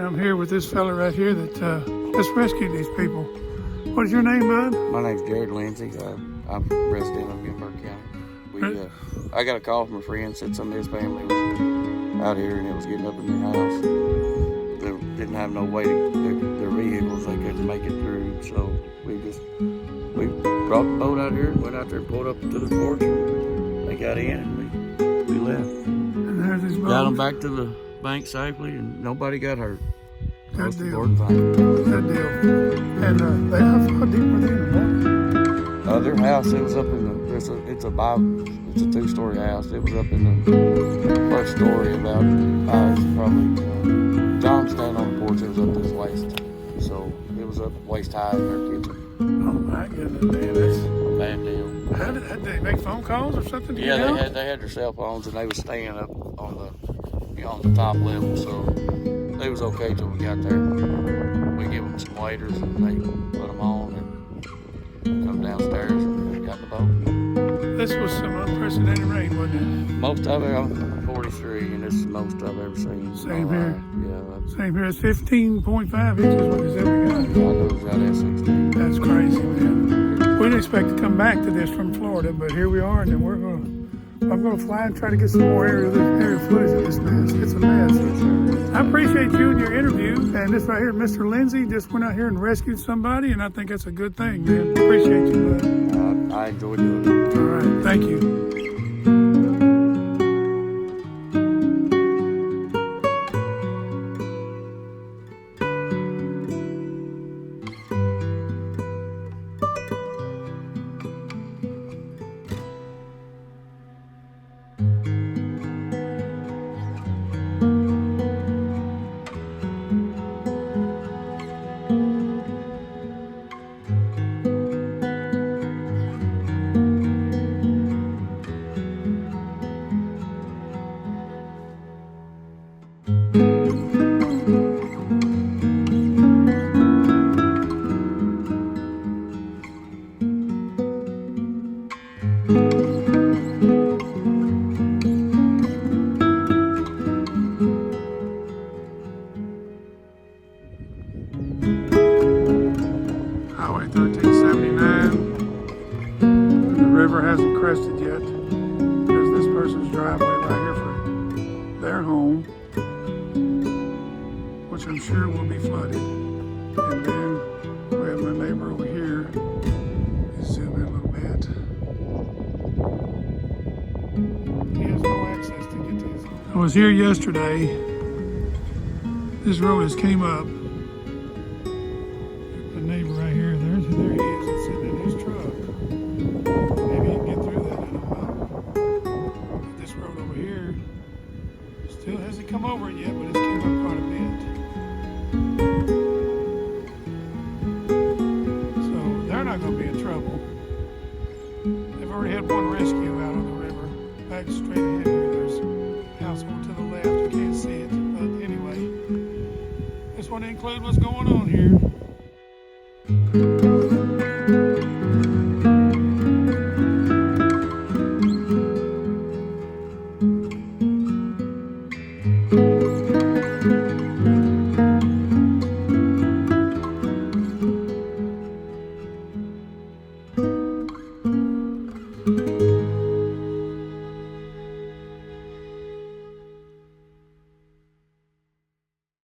I'm here with this fella right here that just rescued these people. What is your name, bud? My name's Jared Lindsay. I'm a resident of Muhlenberg County. I got a call from a friend, said some of his family was out here and it was getting up in their house. They didn't have no way to their vehicles, they couldn't make it through. So we brought the boat out here, went out there and pulled up to the porch. And they got in and we left. And there's these boats. Got them back to the bank safely and nobody got hurt. Good deal. Important thing. Good deal. And how deep were they in the water? Their house, it was up in the, it's a 2-story house. It was up in the first story about, it's probably, John standing on the porch, it was up to his waist. So it was up waist high in their kitchen. Oh my goodness, man, that's A bad deal. How did they make phone calls or something? Yeah, they had their cell phones and they was staying up on the top level, so they was okay till we got there. We give them some waders and they put them on and come downstairs and got in the boat. This was some unprecedented rain, wasn't it? Most of it, I'm 43 and this is the most I've ever seen. Same here. Yeah. Same here. It's 15.5 inches what they said we got. I know it was out at 16. That's crazy, man. We didn't expect to come back to this from Florida, but here we are, and then I'm gonna fly and try to get some more aerial footage of this mess. It's a mess. I appreciate you and your interview. And this right here, Mr. Lindsay, just went out here and rescued somebody, and I think that's a good thing, man. Appreciate you, bud. I enjoyed doing it. All right, thank you. Highway 1379. The river hasn't crested yet. There's this person's driveway right here for their home, which I'm sure will be flooded. And then we have my neighbor over here. Let's zoom in a little bit. He has no access to get to his home. I was here yesterday. This road has came up. Neighbor right here, there he is, he's sitting in his truck. Maybe he can get through that, I don't know. But this road over here still hasn't come over it yet, but it's came up quite a bit. So they're not going to be in trouble. They've already had one rescue out on the river. Back straight ahead here, there's a house one to the left, you can't see it. But anyway, just want to include what's going on here.